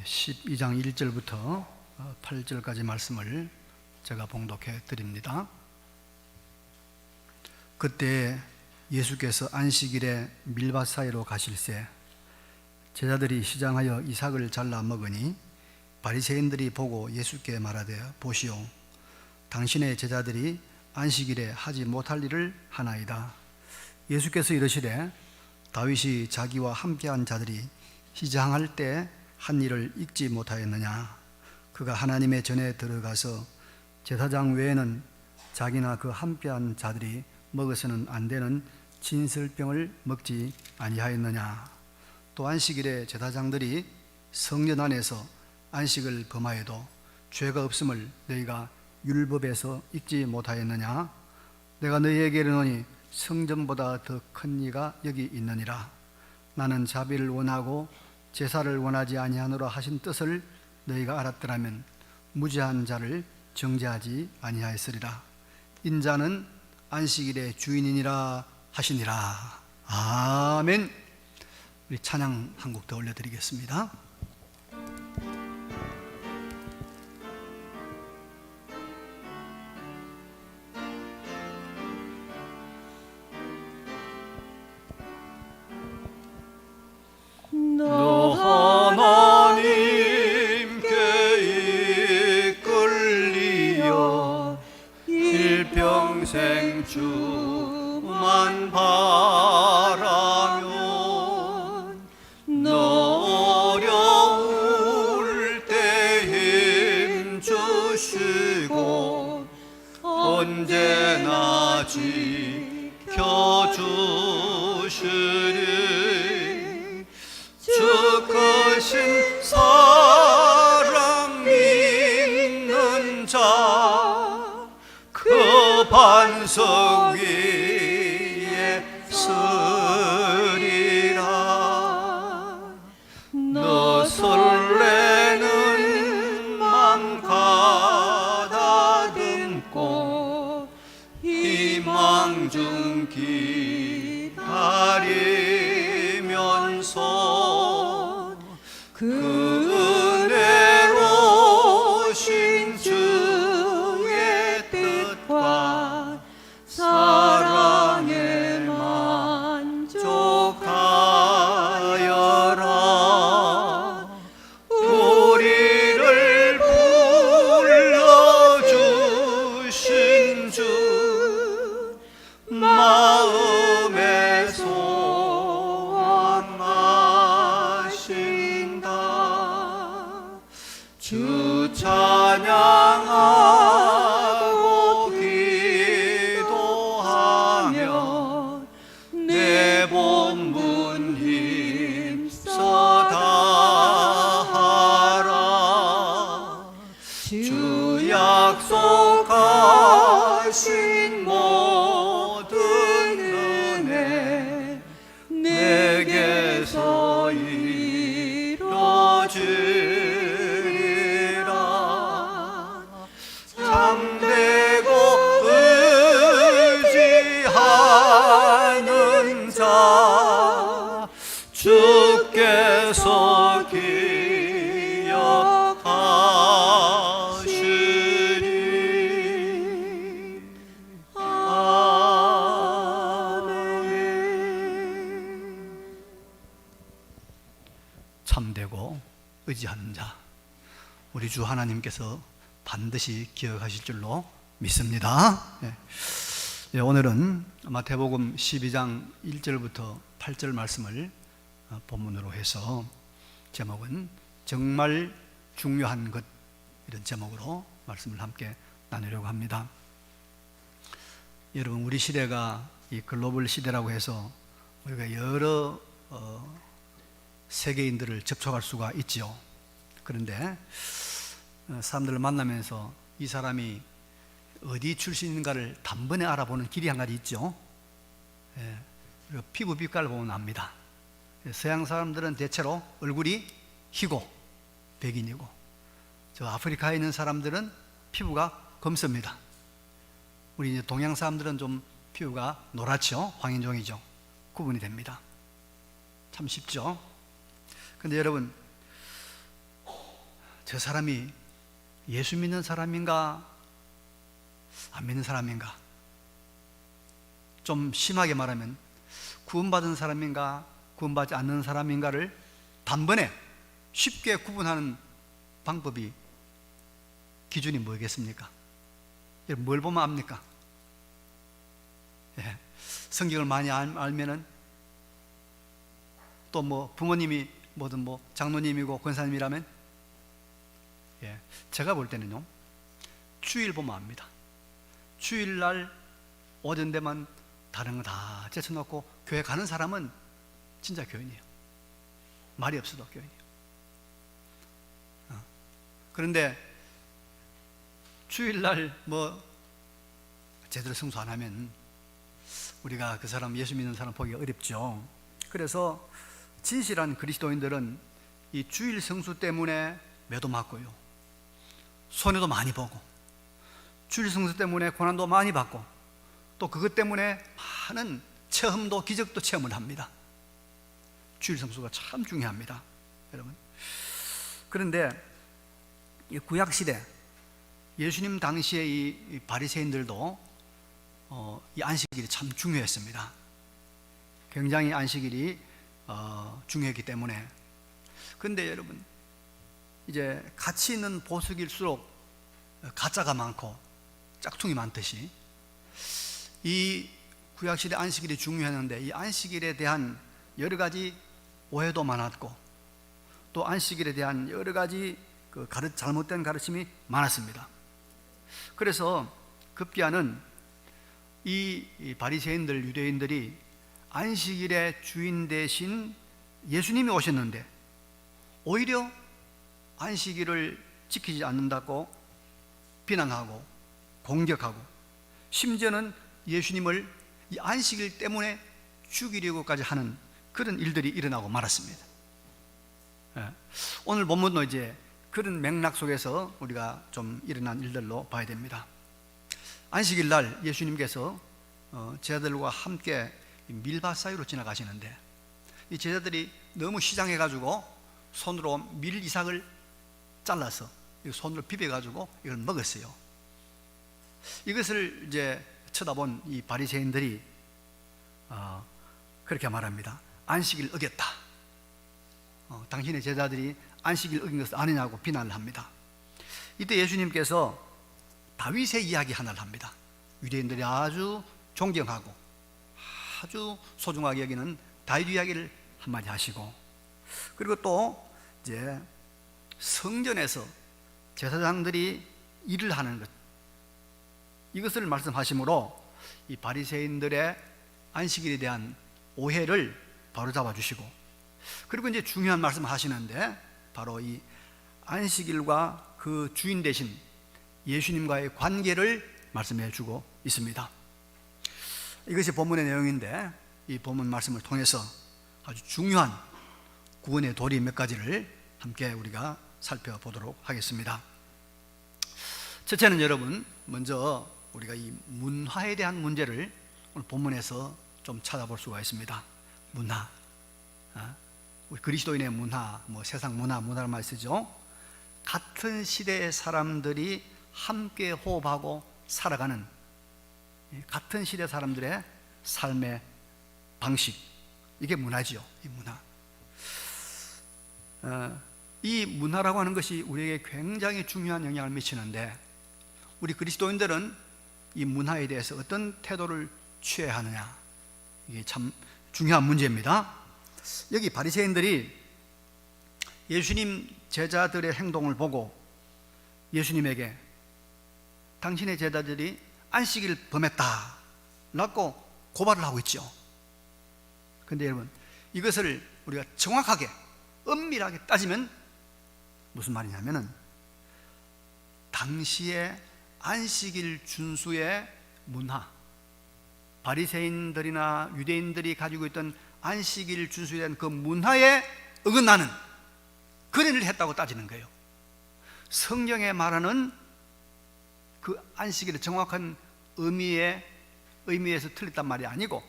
12장 1절부터 8절까지 말씀을 제가 봉독해 드립니다. 그때 예수께서 안식일에 밀밭 사이로 가실새 제자들이 시장하여 이삭을 잘라 먹으니 바리새인들이 보고 예수께 말하되 보시오, 당신의 제자들이 안식일에 하지 못할 일을 하나이다. 예수께서 이르시되 다윗이 자기와 함께한 자들이 시장할 때 한 일을 잊지 못하였느냐. 그가 하나님의 전에 들어가서 제사장 외에는 자기나 그 함께한 자들이 먹어서는 안 되는 진설병을 먹지 아니하였느냐. 또 안식일에 제사장들이 성전 안에서 안식을 범하여도 죄가 없음을 너희가 율법에서 읽지 못하였느냐. 내가 너희에게 이르노니 성전보다 더 큰 이가 여기 있느니라. 나는 자비를 원하고 제사를 원하지 아니하노라 하신 뜻을 너희가 알았더라면 무죄한 자를 정죄하지 아니하였으리라. 인자는 안식일의 주인이니라 하시니라. 아멘. 우리 찬양 한 곡 더 올려드리겠습니다. 너 하나님께 이끌리어 일평생 주만 바라면 너 어려울 때 힘 주시고 언제나 지켜주시리. 주 크신 사랑 있는 자 그 반석 위에 서리라. 너 설레는 맘 가다듬고 희망 중 기다리면서 그 은혜로 신 주의 뜻과 사랑에 만족하여라. 우리를 불러주신 주 마음에 소원하신다. 주 찬양하고 기도하며 내 본분 힘써 다하라. 주 약속하신 모든 은혜 내게서 이루어지리라. 참되고 의지하는 자 주께서 기억하시리. 아멘. 참되고 의지하는 자, 우리 주 하나님께서 반드시 기억하실 줄로 믿습니다. 오늘은 마태복음 12장 1절부터 8절 말씀을 본문으로 해서 제목은 정말 중요한 것, 이런 제목으로 말씀을 함께 나누려고 합니다. 여러분, 우리 시대가 이 글로벌 시대라고 해서 우리가 여러 세계인들을 접촉할 수가 있지요. 그런데 사람들을 만나면서 이 사람이 어디 출신인가를 단번에 알아보는 길이 한 가지 있죠. 그리고 피부 빛깔을 보면 압니다. 서양 사람들은 대체로 얼굴이 희고 백인이고, 저 아프리카에 있는 사람들은 피부가 검습니다. 우리 이제 동양 사람들은 좀 피부가 노랗죠. 황인종이죠. 구분이 됩니다. 참 쉽죠. 근데 여러분, 저 사람이 예수 믿는 사람인가 안 믿는 사람인가, 좀 심하게 말하면 구원받은 사람인가 구원받지 않는 사람인가를 단번에 쉽게 구분하는 방법이, 기준이 뭐겠습니까? 여러분, 뭘 보면 압니까? 예, 성경을 많이 알면은, 또 뭐 부모님이 뭐든 뭐 장로님이고 권사님이라면, 예, 제가 볼 때는요, 주일 보면 압니다. 주일날 오전 되면 다른 거 다 제쳐놓고 교회 가는 사람은 진짜 교인이에요. 말이 없어도 교인이에요. 그런데 주일날 뭐 제대로 성수 안 하면 우리가 그 사람, 예수 믿는 사람 보기가 어렵죠. 그래서 진실한 그리스도인들은 이 주일 성수 때문에 매도 맞고요, 손해도 많이 보고, 주일 성수 때문에 고난도 많이 받고, 또 그것 때문에 많은 체험도 기적도 체험을 합니다. 주일 성수가 참 중요합니다, 여러분. 그런데 이 구약 시대 예수님 당시에 이 바리새인들도 이 안식일이 참 중요했습니다. 굉장히 안식일이 중요했기 때문에. 그런데 여러분, 이제 가치 있는 보석일수록 가짜가 많고 짝퉁이 많듯이, 이 구약시대 안식일이 중요했는데 이 안식일에 대한 여러 가지 오해도 많았고, 또 안식일에 대한 여러 가지 잘못된 가르침이 많았습니다. 그래서 급기야는 이 바리새인들, 유대인들이 안식일의 주인 대신 예수님이 오셨는데 오히려 안식일을 지키지 않는다고 비난하고 공격하고, 심지어는 예수님을 이 안식일 때문에 죽이려고까지 하는 그런 일들이 일어나고 말았습니다. 오늘 본문도 이제 그런 맥락 속에서 우리가 좀 일어난 일들로 봐야 됩니다. 안식일 날 예수님께서 제자들과 함께 밀밭 사이로 지나가시는데, 이 제자들이 너무 시장해가지고 손으로 밀 이삭을 잘라서 손으로 비벼가지고 이걸 먹었어요. 이것을 이제 쳐다본 이 바리새인들이 그렇게 말합니다. 안식일 어겼다. 당신의 제자들이 안식일 어긴 것을 아느냐고 비난을 합니다. 이때 예수님께서 다윗의 이야기 하나를 합니다. 유대인들이 아주 존경하고 아주 소중하게 여기는 다윗 이야기를 한마디 하시고, 그리고 또 이제 성전에서 제사장들이 일을 하는 것, 이것을 말씀하시므로 이 바리새인들의 안식일에 대한 오해를 바로잡아 주시고, 그리고 이제 중요한 말씀을 하시는데, 바로 이 안식일과 그 주인 되신 예수님과의 관계를 말씀해 주고 있습니다. 이것이 본문의 내용인데, 이 본문 말씀을 통해서 아주 중요한 구원의 도리 몇 가지를 함께 우리가 살펴보도록 하겠습니다. 첫째는 여러분, 먼저 우리가 이 문화에 대한 문제를 오늘 본문에서 좀 찾아볼 수가 있습니다. 문화, 우리 그리스도인의 문화, 뭐 세상 문화를 많이 쓰죠. 같은 시대의 사람들이 함께 호흡하고 살아가는 같은 시대 사람들의 삶의 방식, 이게 문화지요. 이 문화. 이 문화라고 하는 것이 우리에게 굉장히 중요한 영향을 미치는데, 우리 그리스도인들은 이 문화에 대해서 어떤 태도를 취해야 하느냐, 이게 참 중요한 문제입니다. 여기 바리새인들이 예수님 제자들의 행동을 보고 예수님에게 당신의 제자들이 안식일을 범했다라고 고발을 하고 있죠. 그런데 여러분, 이것을 우리가 정확하게 엄밀하게 따지면 무슨 말이냐면은, 당시의 안식일 준수의 문화, 바리새인들이나 유대인들이 가지고 있던 안식일 준수에 대한 그 문화에 어긋나는 그런 일을 했다고 따지는 거예요. 성경에 말하는 그 안식일의 정확한 의미에서 틀렸단 말이 아니고,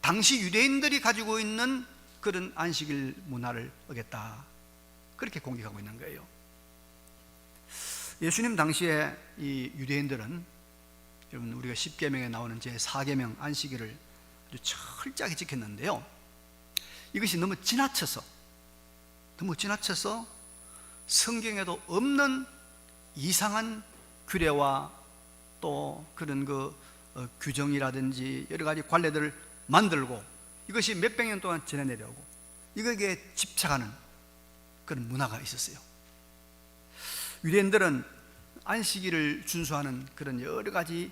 당시 유대인들이 가지고 있는 그런 안식일 문화를 어겼다, 그렇게 공격하고 있는 거예요. 예수님 당시에 이 유대인들은, 여러분 우리가 10계명에 나오는 제 4계명 안식일을 아주 철저하게 지켰는데요, 이것이 너무 지나쳐서 성경에도 없는 이상한 규례와 또 그런 규정이라든지 여러 가지 관례들을 만들고, 이것이 몇백 년 동안 지내 내려오고 이거에 집착하는 그런 문화가 있었어요. 유대인들은 안식일을 준수하는 그런 여러 가지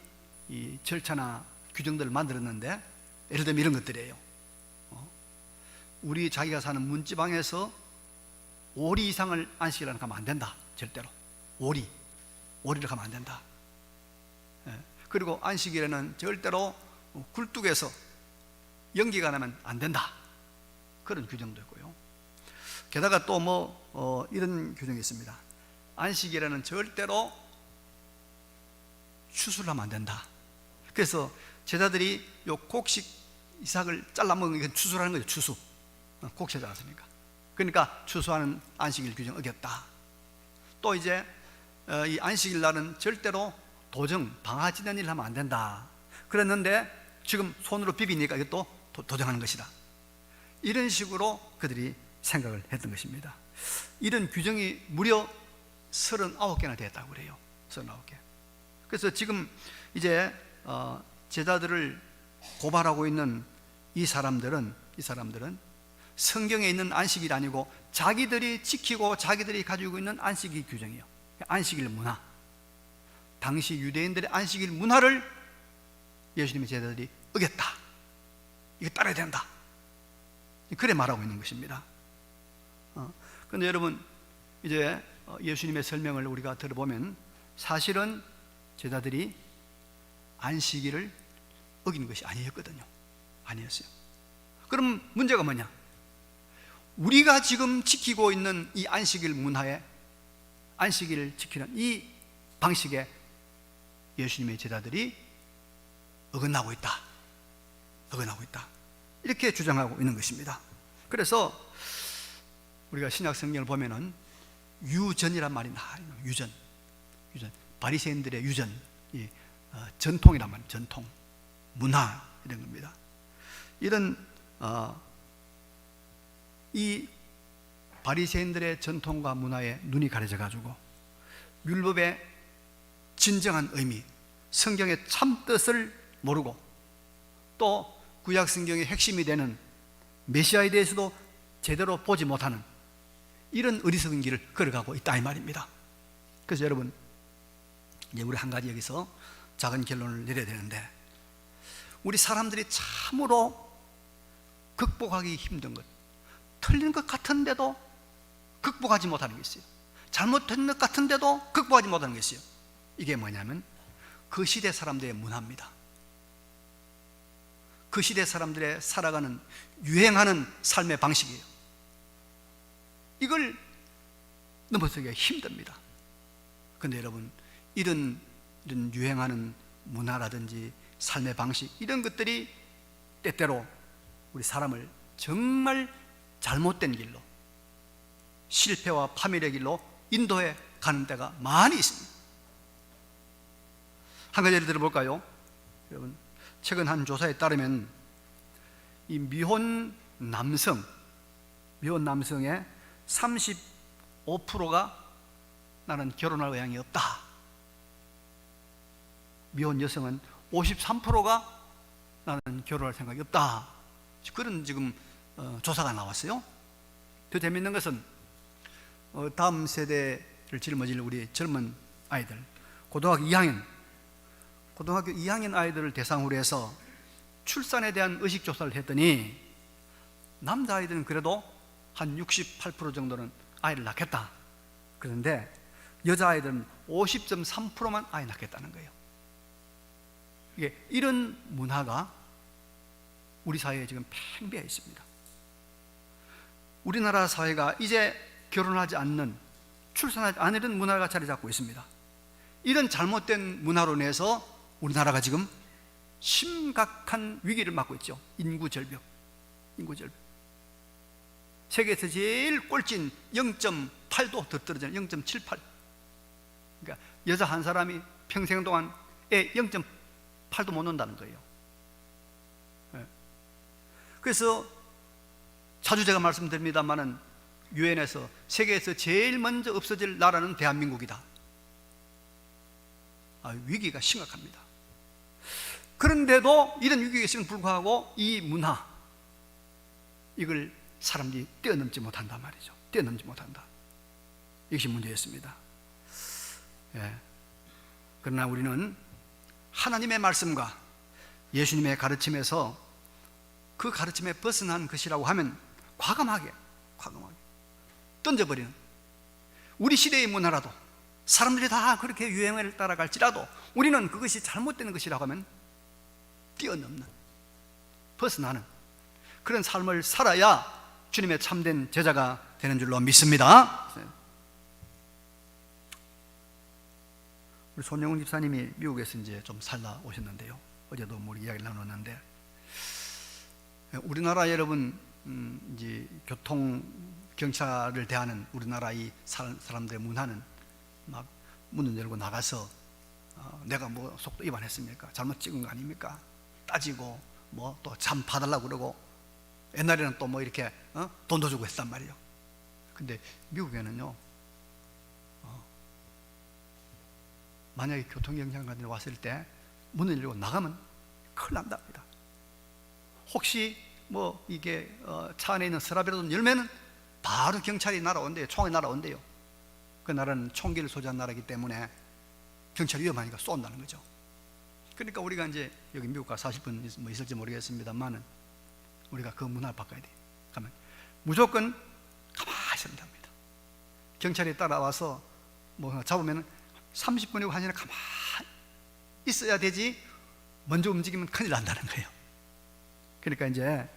이 절차나 규정들을 만들었는데, 예를 들면 이런 것들이에요. 우리 자기가 사는 문지방에서 오리 이상을 안식일을 가면 안 된다. 절대로 오리를 가면 안 된다. 그리고 안식일에는 절대로 굴뚝에서 연기가 나면 안 된다. 그런 규정도 있고요. 게다가 또 이런 규정이 있습니다. 안식일에는 절대로 추수를 하면 안 된다. 그래서 제자들이 요 곡식 이삭을 잘라 먹는 게 추수라는 거죠. 추수. 곡식 잘랐으니까. 그러니까 추수하는 안식일 규정 어겼다. 또 이제 이 안식일 날은 절대로 도정, 방아찌는 일을 하면 안 된다. 그랬는데 지금 손으로 비비니까 이것도 도정하는 것이다. 이런 식으로 그들이 생각을 했던 것입니다. 이런 규정이 무려 39개나 되었다고 그래요. 39개. 그래서 지금 이제 제자들을 고발하고 있는 이 사람들은 성경에 있는 안식일이 아니고 자기들이 지키고 자기들이 가지고 있는 안식일 규정이에요. 안식일 문화. 당시 유대인들의 안식일 문화를 예수님의 제자들이 어겼다. 이거 따라야 된다. 그래 말하고 있는 것입니다. 그런데 여러분, 이제 예수님의 설명을 우리가 들어보면 사실은 제자들이 안식일을 어긴 것이 아니었거든요. 아니었어요. 그럼 문제가 뭐냐? 우리가 지금 지키고 있는 이 안식일 문화에, 안식일을 지키는 이 방식에 예수님의 제자들이 어긋나고 있다. 이렇게 주장하고 있는 것입니다. 그래서 우리가 신약 성경을 보면은 유전이란 말이 나와요. 유전. 바리새인들의 유전, 전통이란 말이에요. 전통, 문화 이런 겁니다. 이런 이 바리새인들의 전통과 문화에 눈이 가려져 가지고 율법의 진정한 의미, 성경의 참 뜻을 모르고 또 구약 성경의 핵심이 되는 메시아에 대해서도 제대로 보지 못하는 이런 어리석은 길을 걸어가고 있다 이 말입니다. 그래서 여러분, 이제 우리 한 가지 여기서 작은 결론을 내려야 되는데, 우리 사람들이 참으로 극복하기 힘든 것, 틀린 것 같은데도 극복하지 못하는 게 있어요. 잘못된 것 같은데도 극복하지 못하는 게 있어요. 이게 뭐냐면 그 시대 사람들의 문화입니다. 그 시대 사람들의 살아가는, 유행하는 삶의 방식이에요. 이걸 넘어서기가 힘듭니다. 그런데 여러분, 이런 유행하는 문화라든지 삶의 방식, 이런 것들이 때때로 우리 사람을 정말 잘못된 길로, 실패와 파멸의 길로 인도해 가는 때가 많이 있습니다. 한 가지 예를 들어볼까요? 여러분, 최근 한 조사에 따르면 이 미혼 남성의 35%가 나는 결혼할 의향이 없다. 미혼 여성은 53%가 나는 결혼할 생각이 없다. 그런 지금 조사가 나왔어요. 더 재밌는 것은 다음 세대를 짊어질 우리 젊은 아이들, 고등학교 2학년 아이들을 대상으로 해서 출산에 대한 의식조사를 했더니 남자아이들은 그래도 한 68% 정도는 아이를 낳겠다. 그런데 여자아이들은 50.3%만 아이 낳겠다는 거예요. 이런 문화가 우리 사회에 지금 팽배해 있습니다. 우리나라 사회가 이제 결혼하지 않는, 출산하지 않는 문화가 자리 잡고 있습니다. 이런 잘못된 문화로 인해서 우리나라가 지금 심각한 위기를 맞고 있죠. 인구 절벽. 세계에서 제일 꼴찌인 0.8도 더 떨어지는 0.78. 그러니까 여자 한 사람이 평생 동안 애 0.8도 못 논다는 거예요. 예. 그래서 자주 제가 말씀드립니다만은 유엔에서 세계에서 제일 먼저 없어질 나라는 대한민국이다. 위기가 심각합니다. 그런데도 이런 위기가 있음에 불구하고 이 문화, 이걸 사람들이 뛰어넘지 못한단 말이죠. 뛰어넘지 못한다. 이것이 문제였습니다. 예. 그러나 우리는 하나님의 말씀과 예수님의 가르침에서 그 가르침에 벗어난 것이라고 하면 과감하게 던져버리는, 우리 시대의 문화라도 사람들이 다 그렇게 유행을 따라갈지라도 우리는 그것이 잘못된 것이라고 하면 뛰어넘는, 벗어나는 그런 삶을 살아야 주님의 참된 제자가 되는 줄로 믿습니다. 우리 손영훈 집사님이 미국에서 이제 좀 살다 오셨는데요, 어제도 우리 이야기를 나눴는데, 우리나라 여러분 이제 교통 경찰을 대하는 우리나라 이 사람들의 문화는 막 문을 열고 나가서 내가 뭐 속도 위반했습니까? 잘못 찍은 거 아닙니까? 따지고 뭐 또 참 봐달라고 그러고, 옛날에는 또 뭐 이렇게 돈도 주고 했단 말이에요. 근데 미국에는요, 만약에 교통경찰관들이 왔을 때 문을 열고 나가면 큰일 난답니다. 혹시 뭐 이게 차 안에 있는 서랍이라도 열면은 바로 경찰이 날아온대요. 총이 날아온대요. 그 나라는 총기를 소지한 나라이기 때문에 경찰이 위험하니까 쏜다는 거죠. 그러니까 우리가 이제 여기 미국 가서 40분 뭐 있을지 모르겠습니다만은 우리가 그 문화를 바꿔야 돼요. 가면 무조건 가만히 있으면 됩니다. 경찰이 따라와서 뭐 잡으면 30분이고 1시간 가만히 있어야 되지, 먼저 움직이면 큰일 난다는 거예요. 그러니까 이제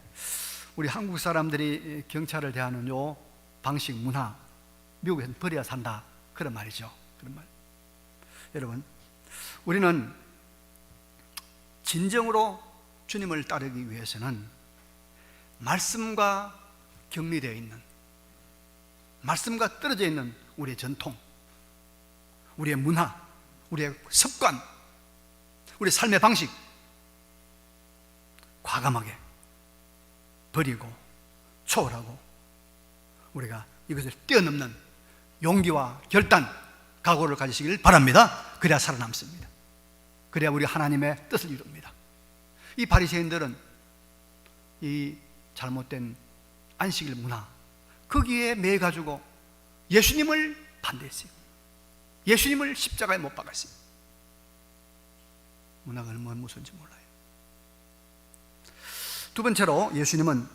우리 한국 사람들이 경찰을 대하는 요 방식, 문화, 미국에서는 버려야 산다, 그런 말이죠. 그런 말. 여러분, 우리는 진정으로 주님을 따르기 위해서는 말씀과 격리되어 있는, 말씀과 떨어져 있는 우리의 전통, 우리의 문화, 우리의 습관, 우리의 삶의 방식 과감하게 버리고 초월하고 우리가 이것을 뛰어넘는 용기와 결단, 각오를 가지시길 바랍니다. 그래야 살아남습니다. 그래야 우리 하나님의 뜻을 이룹니다. 이 바리새인들은 이 잘못된 안식일 문화, 거기에 매여 가지고 예수님을 반대했어요. 예수님을 십자가에 못 박았어요. 문화가 얼마나 무서운지 몰라요. 두 번째로 예수님은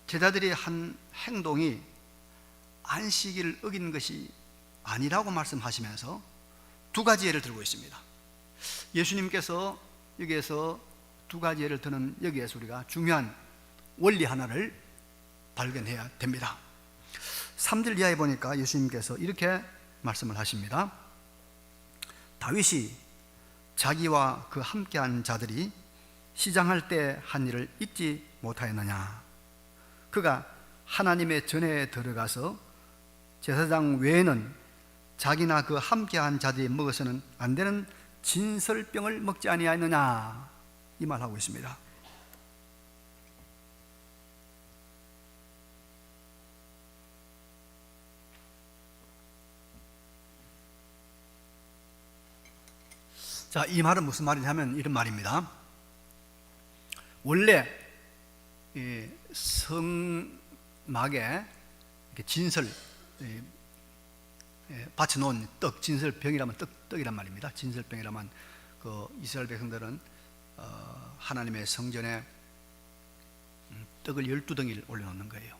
제자들이 한 행동이 안식일을 어긴 것이 아니라고 말씀하시면서 두 가지 예를 들고 있습니다. 예수님께서 여기에서 두 가지 예를 드는, 여기에서 우리가 중요한 원리 하나를 발견해야 됩니다. 3절 이하에 보니까 예수님께서 이렇게 말씀을 하십니다. 다윗이 자기와 그 함께한 자들이 시장할 때 한 일을 잊지 못하였느냐. 그가 하나님의 전에 들어가서 제사장 외에는 자기나 그 함께한 자들이 먹어서는 안 되는 진설병을 먹지 아니하였느냐, 이 말하고 있습니다. 자, 이 말은 무슨 말이냐면 이런 말입니다. 원래 성막에 이렇게 진설 받쳐놓은 떡, 진설병이라면 떡이란 말입니다. 진설병이라면 그 이스라엘 백성들은 하나님의 성전에 떡을 12덩이를 올려놓는 거예요.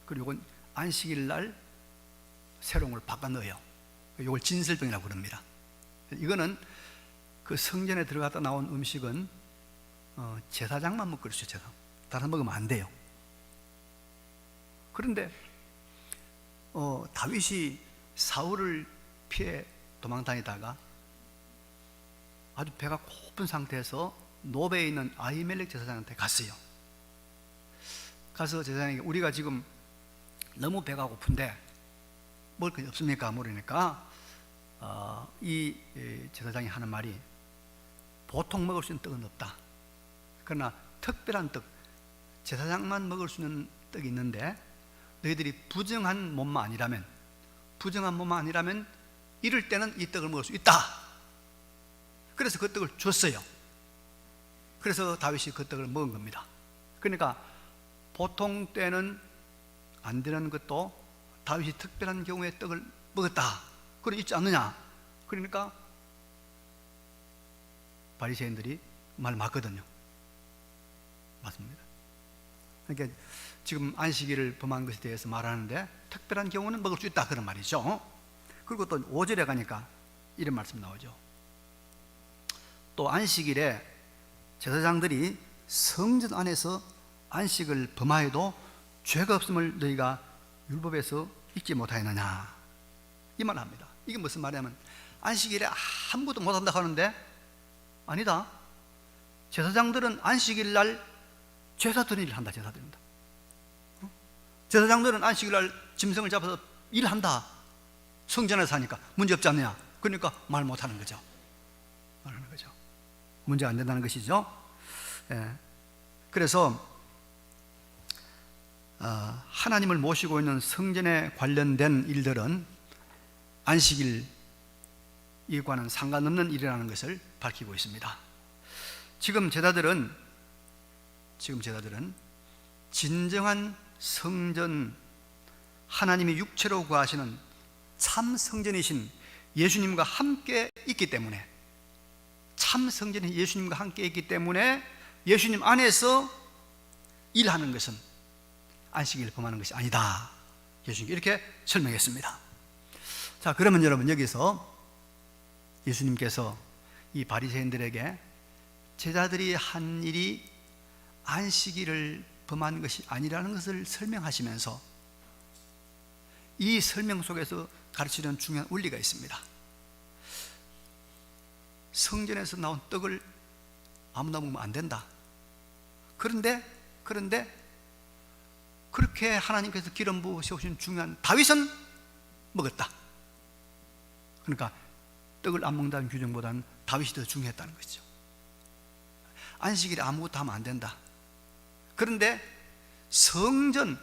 그리고 이건 안식일 날 새로운 걸 바꿔 넣어요. 이걸 진설병이라고 그럽니다. 이거는 그 성전에 들어갔다 나온 음식은 제사장만 먹을 수 있어요. 다른 먹으면 안 돼요. 그런데 다윗이 사울을 피해 도망다니다가 아주 배가 고픈 상태에서 노베에 있는 아히멜렉 제사장한테 갔어요. 가서 제사장에게 우리가 지금 너무 배가 고픈데 먹을 것이 없습니까? 물으니까 이 제사장이 하는 말이 보통 먹을 수 있는 떡은 없다. 그러나 특별한 떡, 제사장만 먹을 수 있는 떡이 있는데 너희들이 부정한 몸만 아니라면 이럴 때는 이 떡을 먹을 수 있다. 그래서 그 떡을 줬어요. 그래서 다윗이 그 떡을 먹은 겁니다. 그러니까 보통 때는 안 되는 것도 다윗이 특별한 경우에 떡을 먹었다. 그래 있지 않느냐? 그러니까 바리새인들이 말 맞거든요. 맞습니다. 그러니까 지금 안식일을 범한 것에 대해서 말하는데 특별한 경우는 먹을 수 있다 그런 말이죠. 그리고 또 5절에 가니까 이런 말씀 나오죠. 또 안식일에 제사장들이 성전 안에서 안식을 범하여도 죄가 없음을 너희가 율법에서 잊지 못하였느냐, 이 말을 합니다. 이게 무슨 말이냐면 안식일에 아무것도 못한다고 하는데 아니다. 제사장들은 안식일 날 제사드린 일을 한다. 제사드린다. 제사장들은 안식일 날 짐승을 잡아서 일한다. 성전에서 하니까 문제 없지 않느냐. 그러니까 말 못하는 거죠. 말하는 거죠. 문제가 안 된다는 것이죠. 예. 그래서 하나님을 모시고 있는 성전에 관련된 일들은 안식일 이과는 상관없는 일이라는 것을 밝히고 있습니다. 지금 제자들은 진정한 성전, 하나님이 육체로 구하시는 참 성전이신 예수님과 함께 있기 때문에, 참 성전이 예수님과 함께 있기 때문에 예수님 안에서 일하는 것은 안식일을 범하는 것이 아니다. 예수님께 이렇게 설명했습니다. 자, 그러면 여러분, 여기서 예수님께서 이 바리새인들에게 제자들이 한 일이 안식일을 범한 것이 아니라는 것을 설명하시면서 이 설명 속에서 가르치는 중요한 원리가 있습니다. 성전에서 나온 떡을 아무나 먹으면 안 된다. 그런데 그렇게 하나님께서 기름 부어 세우신 중요한 다윗은 먹었다. 그러니까 떡을 안 먹는다는 규정보다는 다윗이 더 중요했다는 것이죠. 안식일에 아무것도 하면 안 된다. 그런데 성전,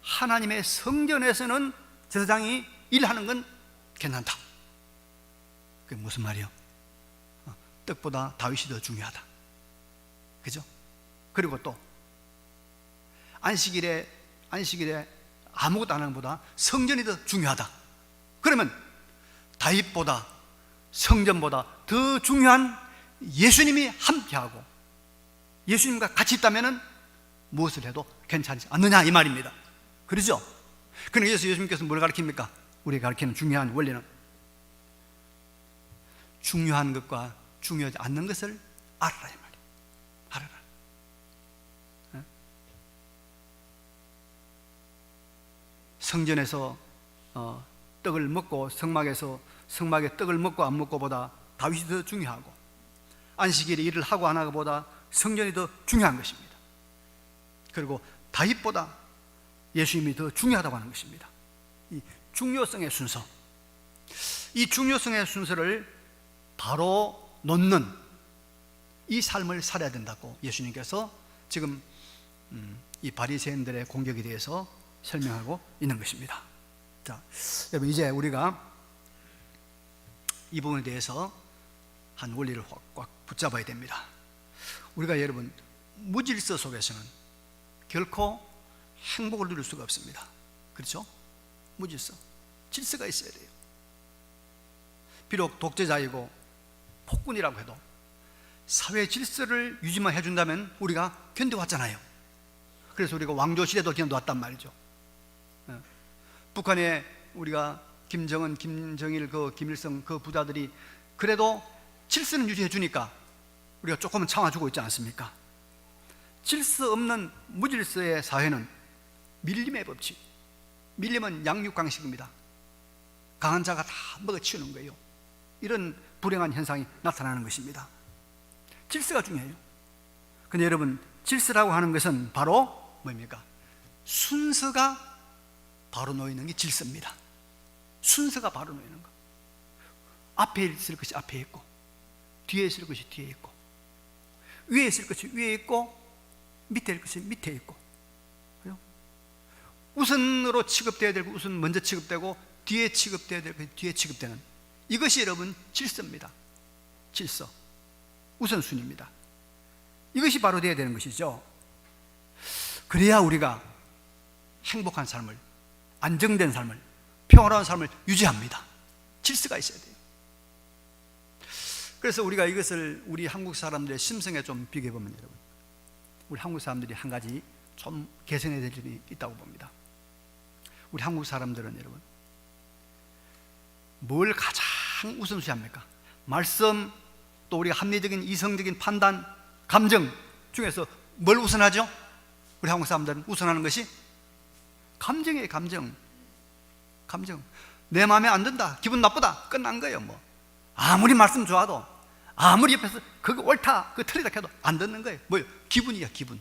하나님의 성전에서는 제사장이 일하는 건 괜찮다. 그게 무슨 말이요? 떡보다 다윗이 더 중요하다. 그죠? 그리고 또 안식일에 아무것도 안 하는 것보다 성전이 더 중요하다. 그러면 다윗보다, 성전보다 더 중요한 예수님이 함께하고 예수님과 같이 있다면 무엇을 해도 괜찮지 않느냐, 이 말입니다. 그러죠? 그러니까 예수님께서 뭘 가르칩니까? 우리가 가르치는 중요한 원리는 중요한 것과 중요하지 않는 것을 알아라, 이 말이에요. 알아라. 성전에서 떡을 먹고 성막에 떡을 먹고 안 먹고보다 다윗이 더 중요하고, 안식일에 일을 하고 안 하고보다 성전이 더 중요한 것입니다. 그리고 다윗보다 예수님이 더 중요하다고 하는 것입니다. 이 중요성의 순서, 이 중요성의 순서를 바로 놓는 이 삶을 살아야 된다고 예수님께서 지금 이 바리새인들의 공격에 대해서 설명하고 있는 것입니다. 자, 여러분, 이제 우리가 이 부분에 대해서 한 원리를 꽉 붙잡아야 됩니다. 우리가 여러분, 무질서 속에서는 결코 행복을 누릴 수가 없습니다. 그렇죠? 무질서, 질서가 있어야 돼요. 비록 독재자이고 폭군이라고 해도 사회 질서를 유지만 해준다면 우리가 견뎌왔잖아요. 그래서 우리가 왕조시대도 견뎌왔단 말이죠. 북한에 우리가 김정은, 김정일, 김일성 그 부자들이 그래도 질서는 유지해 주니까 우리가 조금은 참아주고 있지 않습니까? 질서 없는 무질서의 사회는 밀림의 법칙, 밀림은 양육강식입니다. 강한 자가 다 먹어치우는 거예요. 이런 불행한 현상이 나타나는 것입니다. 질서가 중요해요. 근데 여러분, 질서라고 하는 것은 바로 뭡니까? 순서가 바로 놓이는 게 질서입니다. 순서가 바로 놓이는 거. 앞에 있을 것이 앞에 있고, 뒤에 있을 것이 뒤에 있고, 위에 있을 것이 위에 있고, 밑에 있을 것이 밑에 있고. 그죠? 우선으로 취급되어야 될 것, 우선 먼저 취급되고, 뒤에 취급되어야 될 것, 뒤에 취급되는, 이것이 여러분 질서입니다. 질서, 우선순위입니다. 이것이 바로 되어야 되는 것이죠. 그래야 우리가 행복한 삶을, 안정된 삶을, 평화로운 삶을 유지합니다. 질서가 있어야 돼요. 그래서 우리가 이것을 우리 한국 사람들의 심성에 좀 비교해 보면, 여러분, 우리 한국 사람들이 한 가지 좀 개선해야 될 점이 있다고 봅니다. 우리 한국 사람들은 여러분, 뭘 가장 우선시합니까? 말씀, 또 우리가 합리적인 이성적인 판단, 감정 중에서 뭘 우선하죠? 우리 한국 사람들은 우선하는 것이 감정이에요. 감정. 내 마음에 안 든다, 기분 나쁘다, 끝난 거예요. 뭐 아무리 말씀 좋아도, 아무리 옆에서 그거 옳다, 그거 틀리다 해도 안 듣는 거예요. 뭐예요? 기분이야, 기분.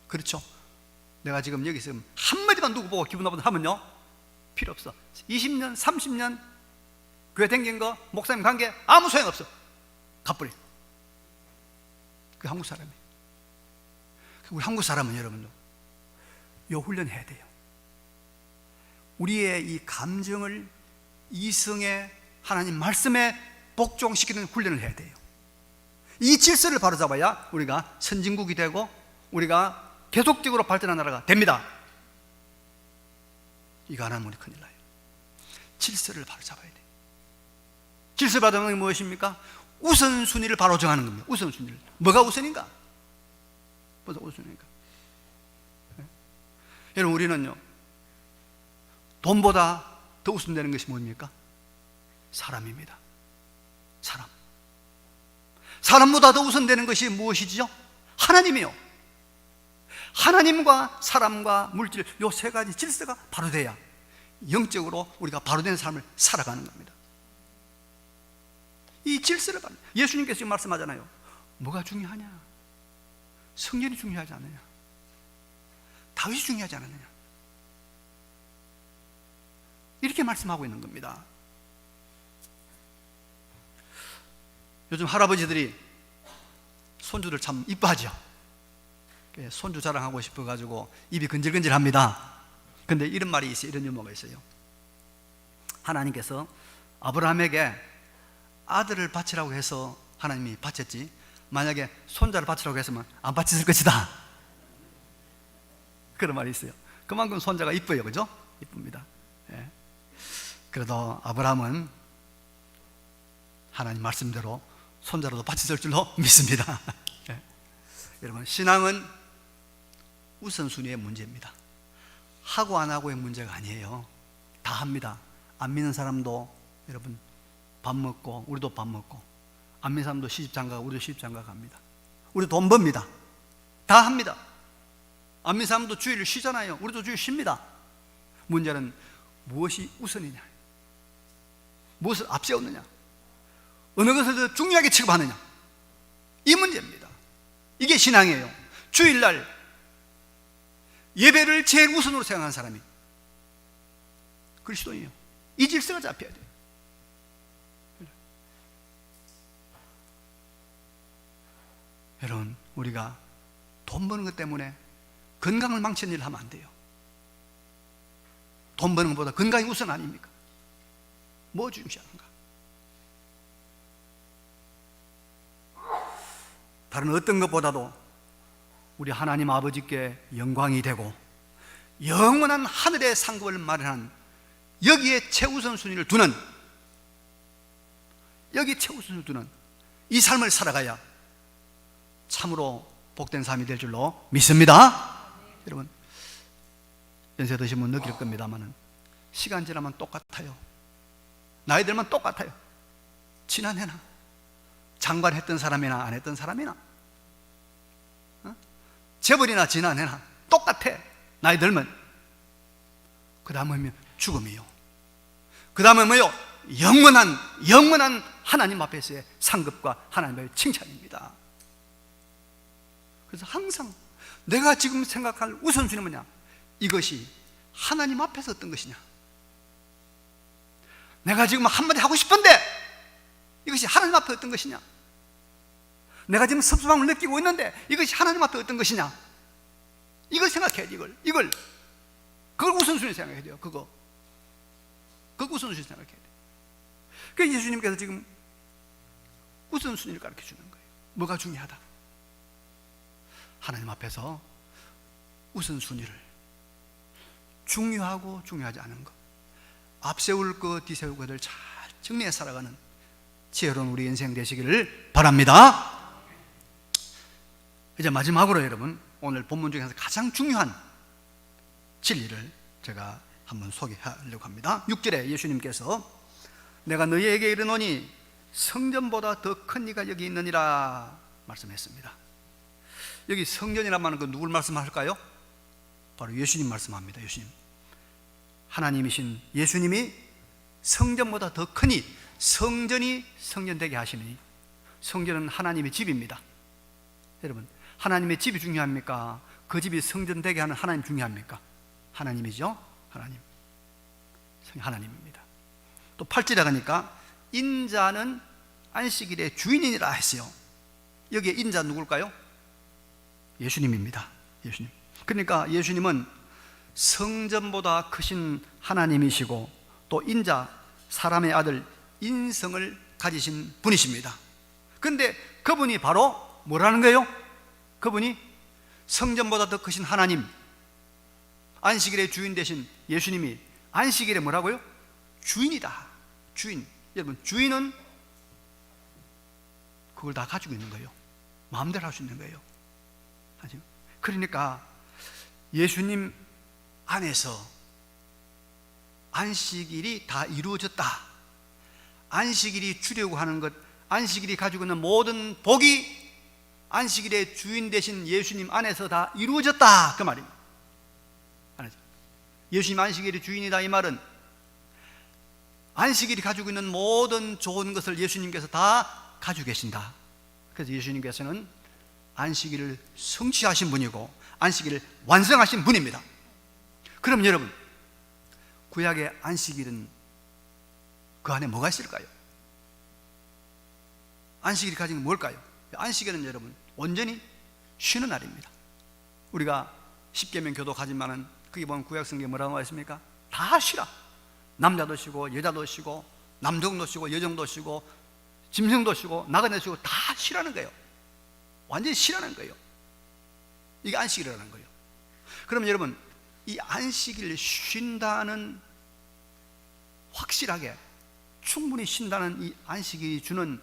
그렇죠? 내가 지금 여기서 한마디만 누구 보고 기분 나쁘다 하면요, 필요 없어. 20년, 30년 교회 댕긴 거, 목사님 관계 아무 소용없어. 가버려. 그 한국 사람이에요. 우리 한국 사람은 여러분도 요 훈련해야 돼요. 우리의 이 감정을 이성의 하나님 말씀에 복종시키는 훈련을 해야 돼요. 이 질서를 바로잡아야 우리가 선진국이 되고 우리가 계속적으로 발전한 나라가 됩니다. 이거 안 하면 우리 큰일 나요. 질서를 바로잡아야 돼요. 질서를 바로잡는 게 무엇입니까? 우선순위를 바로 정하는 겁니다. 우선순위를. 뭐가 우선인가? 뭐가 우선인가? 네? 여러분, 우리는요, 돈보다 더 우선되는 것이 뭡니까? 사람입니다. 사람보다 더 우선되는 것이 무엇이죠? 하나님이요. 하나님과 사람과 물질, 요 세 가지 질서가 바로 돼야 영적으로 우리가 바로 된 삶을 살아가는 겁니다. 이 질서를 예수님께서 지금 말씀하잖아요. 뭐가 중요하냐? 성전이 중요하지 않느냐? 다윗이 중요하지 않느냐? 이렇게 말씀하고 있는 겁니다. 요즘 할아버지들이 손주들 참 이뻐하죠. 손주 자랑하고 싶어가지고 입이 근질근질합니다. 근데 이런 말이 있어요. 이런 유머가 있어요. 하나님께서 아브라함에게 아들을 바치라고 해서 하나님이 바쳤지, 만약에 손자를 바치라고 했으면 안 바쳤을 것이다. 그런 말이 있어요. 그만큼 손자가 이뻐요. 그죠? 이쁩니다. 예. 그래도 아브라함은 하나님 말씀대로 손자로도 바쳤을 줄로 믿습니다. 예. 여러분, 신앙은 우선순위의 문제입니다. 하고 안 하고의 문제가 아니에요. 다 합니다. 안 믿는 사람도 여러분 밥 먹고, 우리도 밥 먹고, 안 믿는 사람도 시집장가, 우리도 시집장가 갑니다. 우리도 돈 법니다. 다 합니다. 안 믿는 사람도 주일을 쉬잖아요. 우리도 주일 쉽니다. 문제는 무엇이 우선이냐, 무엇을 앞세우느냐, 어느 것을 더 중요하게 취급하느냐, 이 문제입니다. 이게 신앙이에요. 주일날 예배를 제일 우선으로 생각하는 사람이 그리스도인이에요. 이 질서가 잡혀야 돼요. 여러분, 우리가 돈 버는 것 때문에 건강을 망치는 일을 하면 안 돼요. 돈 버는 것보다 건강이 우선 아닙니까? 뭐 중시하는가? 다른 어떤 것보다도 우리 하나님 아버지께 영광이 되고 영원한 하늘의 상급을 마련한 여기에 최우선순위를 두는, 여기 최우선순위를 두는 이 삶을 살아가야 참으로 복된 삶이 될 줄로 믿습니다. 여러분, 연세 드신 분 느낄 겁니다만 시간 지나면 똑같아요. 나이 들면 똑같아요. 지난해나 장관했던 사람이나 안 했던 사람이나 재벌이나 지난해나 똑같아. 나이 들면. 그 다음은 죽음이요. 그 다음은 뭐요? 영원한 하나님 앞에서의 상급과 하나님의 칭찬입니다. 그래서 항상 내가 지금 생각할 우선순위는 뭐냐? 이것이 하나님 앞에서 어떤 것이냐? 내가 지금 한마디 하고 싶은데 이것이 하나님 앞에 어떤 것이냐? 내가 지금 섭섭함을 느끼고 있는데 이것이 하나님 앞에 어떤 것이냐? 이걸 생각해야 돼. 이걸 그걸 우선순위 생각해야 돼요. 그거 우선순위 생각해야 돼요. 그래서 예수님께서 지금 우선순위를 가르쳐 주는 거예요. 뭐가 중요하다? 하나님 앞에서 우선순위를, 중요하고 중요하지 않은 것, 앞세울 것 뒤세울 것을 잘 정리해 살아가는 지혜로운 우리 인생 되시기를 바랍니다. 이제 마지막으로 여러분, 오늘 본문 중에서 가장 중요한 진리를 제가 한번 소개하려고 합니다. 6절에 예수님께서 내가 너희에게 이르노니 성전보다 더 큰 이가 여기 있느니라 말씀했습니다. 여기 성전이란 말은 그 누굴 말씀할까요? 바로 예수님 말씀합니다. 예수님, 하나님이신 예수님이 성전보다 더 크니 성전이 성전되게 하시니, 성전은 하나님의 집입니다. 여러분, 하나님의 집이 중요합니까? 그 집이 성전되게 하는 하나님 중요합니까? 하나님이죠. 하나님입니다. 또 8절에 가니까 인자는 안식일의 주인이라 했어요. 여기에 인자 누굴까요? 예수님입니다. 예수님. 그러니까 예수님은 성전보다 크신 하나님이시고 또 인자, 사람의 아들 인성을 가지신 분이십니다. 그런데 그분이 바로 뭐라는 거예요? 그분이 성전보다 더 크신 하나님, 안식일의 주인 되신 예수님이 안식일에 뭐라고요? 주인이다. 주인. 여러분, 주인은 그걸 다 가지고 있는 거예요. 마음대로 할 수 있는 거예요. 그러니까 예수님 안에서 안식일이 다 이루어졌다. 안식일이 주려고 하는 것, 안식일이 가지고 있는 모든 복이 안식일의 주인 되신 예수님 안에서 다 이루어졌다, 그 말입니다. 예수님 안식일의 주인이다, 이 말은 안식일이 가지고 있는 모든 좋은 것을 예수님께서 다 가지고 계신다. 그래서 예수님께서는 안식일을 성취하신 분이고 안식일을 완성하신 분입니다. 그럼 여러분, 구약의 안식일은 그 안에 뭐가 있을까요? 안식일이 가진 게 뭘까요? 안식일은 여러분 온전히 쉬는 날입니다. 우리가 십계명 교도 가지만은 거기 보면 구약성경에 뭐라고 나와 있습니까? 다 쉬라. 남자도 쉬고 여자도 쉬고 남종도 쉬고 여종도 쉬고 짐승도 쉬고 나그네도 쉬고 다 쉬라는 거예요. 완전히 쉬라는 거예요. 이게 안식일이라는 거예요. 그럼 여러분, 이 안식일 쉰다는, 확실하게 충분히 쉰다는 이 안식일이 주는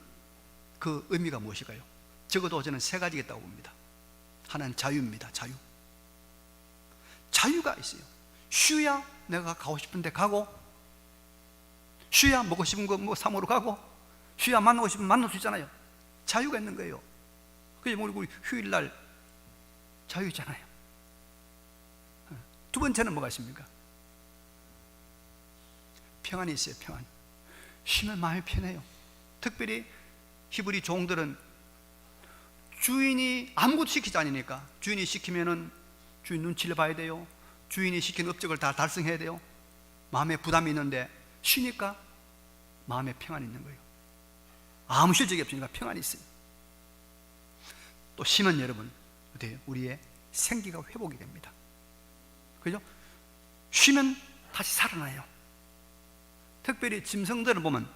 그 의미가 무엇일까요? 적어도 저는 세 가지겠다고 봅니다. 하나는 자유입니다. 자유가 있어요. 쉬어야 내가 가고 싶은 데 가고, 쉬어야 먹고 싶은 거 뭐 사 먹으러 가고, 쉬어야 만나고 싶으면 만날 수 있잖아요. 자유가 있는 거예요. 그래서 우리 휴일날 자유 있잖아요. 두 번째는 뭐가 있습니까? 평안이 있어요. 평안. 쉬면 마음이 편해요. 특별히 히브리 종들은 주인이 아무것도 시키지 않으니까, 주인이 시키면은 주인 눈치를 봐야 돼요. 주인이 시킨 업적을 다 달성해야 돼요. 마음에 부담이 있는데 쉬니까 마음에 평안이 있는 거예요. 아무 실적이 없으니까 평안이 있어요. 또 쉬면 여러분 어때요? 우리의 생기가 회복이 됩니다. 그죠? 쉬면 다시 살아나요. 특별히 짐승들을 보면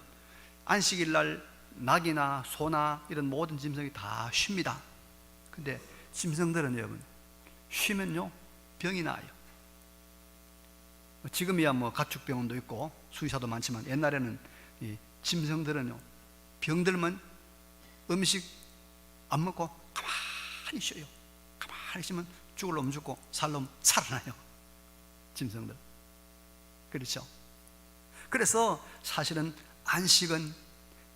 안식일 날 낙이나 소나 이런 모든 짐승이 다 쉽니다. 근데 짐승들은 여러분 쉬면요 병이 나요. 지금이야 뭐 가축병원도 있고 수의사도 많지만 옛날에는 이 짐승들은요 병들면 음식 안 먹고 가만히 쉬어요. 가만히 쉬면 죽을 놈 죽고 살 놈 살아나요. 짐승들. 그렇죠? 그래서 사실은 안식은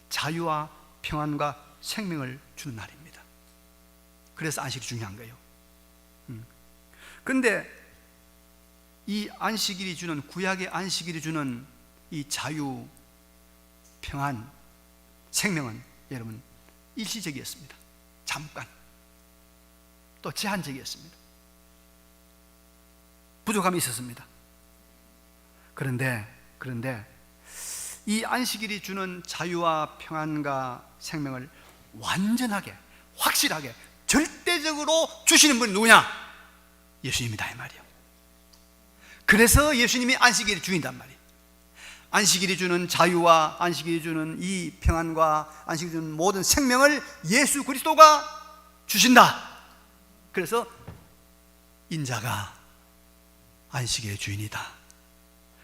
자유와 평안과 생명을 주는 날입니다. 그래서 안식이 중요한 거예요. 그런데 이 안식일이 주는, 구약의 안식일이 주는 이 자유, 평안, 생명은 여러분 일시적이었습니다. 잠깐. 또 제한적이었습니다. 부족함이 있었습니다. 그런데 이 안식일이 주는 자유와 평안과 생명을 완전하게, 확실하게, 절대적으로 주시는 분이 누구냐? 예수님이다 이 말이에요. 그래서 예수님이 안식일의 주인이란 말이에요. 안식일이 주는 자유와 안식일이 주는 이 평안과 안식일이 주는 모든 생명을 예수 그리스도가 주신다. 그래서 인자가 안식일의 주인이다.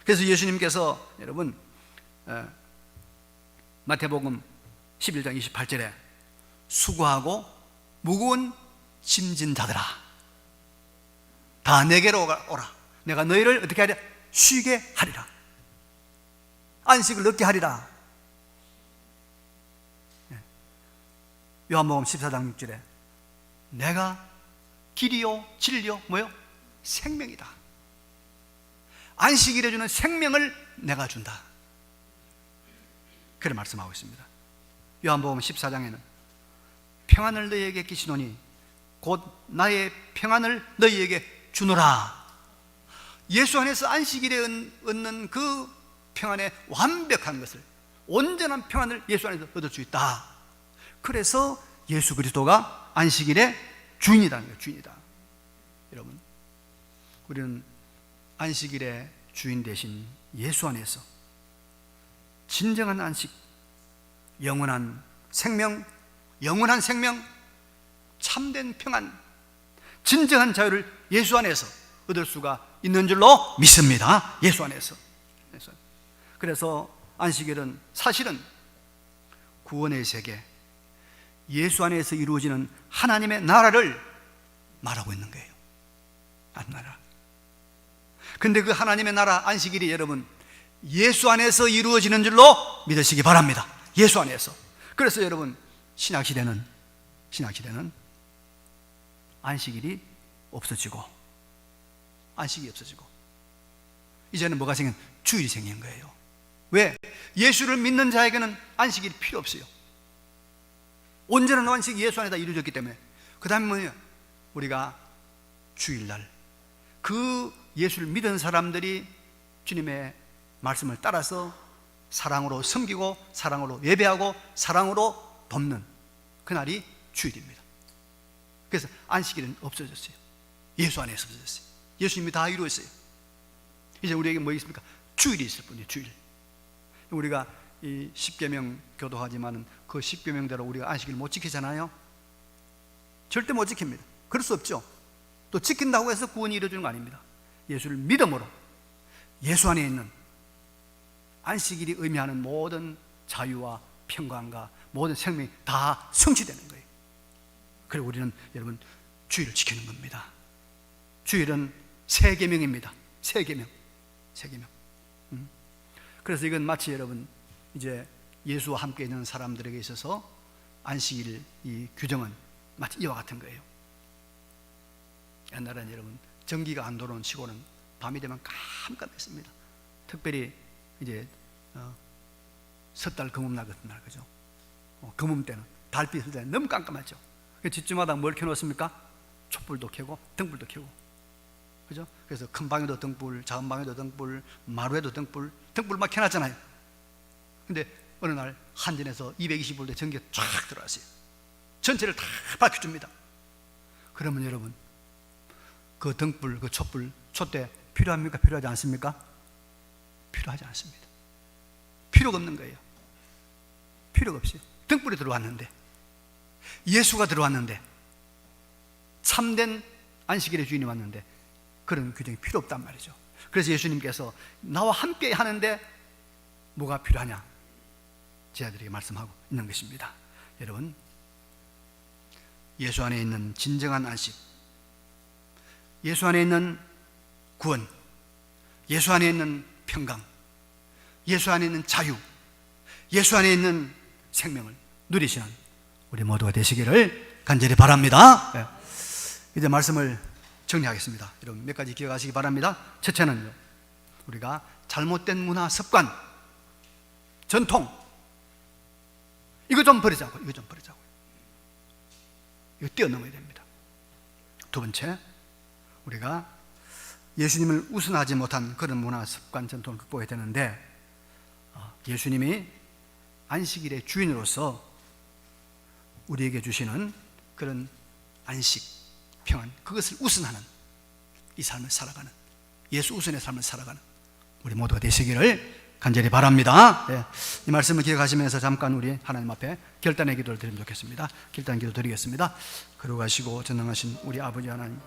그래서 예수님께서 여러분 마태복음 11장 28절에 수고하고 무거운 짐진 자들아 다 내게로 오라. 내가 너희를 어떻게 하리라? 쉬게 하리라. 안식을 얻게 하리라. 요한복음 14장 6절에 내가 길이요 진리요 뭐요? 생명이다. 안식일에 주는 생명을 내가 준다. 그래 말씀하고 있습니다. 요한복음 14장에는 평안을 너희에게 끼치노니 곧 나의 평안을 너희에게 주노라. 예수 안에서 안식일에 얻는 그 평안의 완벽한 것을, 온전한 평안을 예수 안에서 얻을 수 있다. 그래서 예수 그리스도가 안식일의 주인이라는 거예요. 주인이다. 여러분, 우리는 안식일의 주인 대신 예수 안에서 진정한 안식, 영원한 생명, 참된 평안, 진정한 자유를 예수 안에서 얻을 수가 있는 줄로 믿습니다. 예수 안에서. 그래서 안식일은 사실은 구원의 세계, 예수 안에서 이루어지는 하나님의 나라를 말하고 있는 거예요. 나라. 근데 그 하나님의 나라 안식일이 여러분 예수 안에서 이루어지는 줄로 믿으시기 바랍니다. 예수 안에서. 그래서 여러분 신약시대는 안식일이 없어지고 이제는 뭐가 생긴? 주일이 생긴 거예요. 왜? 예수를 믿는 자에게는 안식일이 필요 없어요. 온전한 안식이 예수 안에다 이루어졌기 때문에. 그 다음에 뭐냐? 우리가 주일날 그 예수를 믿은 사람들이 주님의 말씀을 따라서 사랑으로 섬기고 사랑으로 예배하고 사랑으로 돕는 그날이 주일입니다. 그래서 안식일은 없어졌어요. 예수 안에서 없어졌어요. 예수님이 다 이루었어요. 이제 우리에게 뭐 있습니까? 주일이 있을 뿐이에요. 주일. 우리가 이 십계명 교도하지만은 그 십계명대로 우리가 안식일을 못 지키잖아요. 절대 못 지킵니다. 그럴 수 없죠. 또 지킨다고 해서 구원이 이루어지는 거 아닙니다. 예수를 믿음으로 예수 안에 있는 안식일이 의미하는 모든 자유와 평강과 모든 생명이 다 성취되는 거예요. 그리고 우리는 여러분 주일을 지키는 겁니다. 주일은 세 계명입니다. 세 계명. 그래서 이건 마치 여러분 이제 예수와 함께 있는 사람들에게 있어서 안식일 이 규정은 마치 이와 같은 거예요. 옛날에는 여러분 전기가 안 들어오는 시골은 밤이 되면 깜깜했습니다. 특별히 이제 섣달 금음날 같은 날, 그죠? 금음 때는 달빛 있을 때는 너무 깜깜하죠. 집집마다 뭘 켜놓습니까? 촛불도 켜고 등불도 켜고, 그죠? 그래서 큰 방에도 등불, 작은 방에도 등불, 마루에도 등불 막 켜놨잖아요. 근데 어느 날 한전에서 220V 전기가 쫙 들어왔어요. 전체를 다 밝혀줍니다. 그러면 여러분 그 등불, 그 촛불, 촛대 필요합니까? 필요하지 않습니까? 필요하지 않습니다. 필요가 없는 거예요. 필요가 없어요. 등불이 들어왔는데, 예수가 들어왔는데, 참된 안식일의 주인이 왔는데 그런 규정이 필요 없단 말이죠. 그래서 예수님께서 나와 함께 하는데 뭐가 필요하냐? 제자들에게 말씀하고 있는 것입니다. 여러분, 예수 안에 있는 진정한 안식, 예수 안에 있는 구원, 예수 안에 있는 평강, 예수 안에 있는 자유, 예수 안에 있는 생명을 누리시는 우리 모두가 되시기를 간절히 바랍니다. 네. 이제 말씀을 정리하겠습니다. 여러분 몇 가지 기억하시기 바랍니다. 첫째는요, 우리가 잘못된 문화, 습관, 전통 이거 좀 버리자고요. 이거 뛰어넘어야 됩니다. 두 번째, 우리가 예수님을 우선하지 못한 그런 문화, 습관, 전통을 극복해야 되는데 예수님이 안식일의 주인으로서 우리에게 주시는 그런 안식, 평안, 그것을 우선하는 이 삶을 살아가는, 예수 우선의 삶을 살아가는 우리 모두가 되시기를 간절히 바랍니다. 네, 이 말씀을 기억하시면서 잠깐 우리 하나님 앞에 결단의 기도를 드리면 좋겠습니다. 결단 기도 드리겠습니다. 거룩하시고 전능하신 우리 아버지 하나님,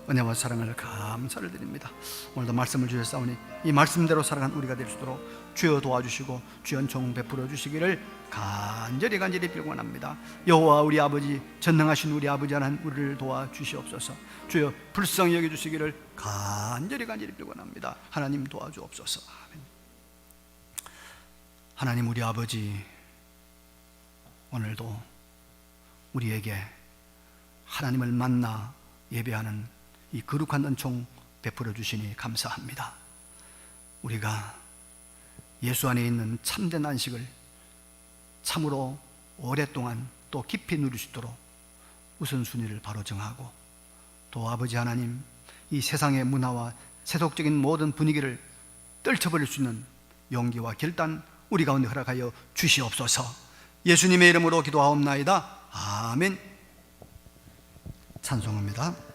은혜와 사랑을 감사를 드립니다. 오늘도 말씀을 주셨사오니 이 말씀대로 살아가는 우리가 될 수 있도록 주여 도와주시고 주여 은총 베풀어 주시기를 간절히 빌곤합니다. 여호와 우리 아버지, 전능하신 우리 아버지 하나님, 우리를 도와주시옵소서. 주여 불쌍히 여겨주시기를 간절히 빌곤합니다. 하나님 도와주옵소서. 아멘. 하나님 우리 아버지, 오늘도 우리에게 하나님을 만나 예배하는 이 거룩한 은총 베풀어 주시니 감사합니다. 우리가 예수 안에 있는 참된 안식을 참으로 오랫동안 또 깊이 누릴 수 있도록 우선순위를 바로 정하고, 또 아버지 하나님, 이 세상의 문화와 세속적인 모든 분위기를 떨쳐버릴 수 있는 용기와 결단 우리 가운데 허락하여 주시옵소서. 예수님의 이름으로 기도하옵나이다. 아멘. 찬송합니다.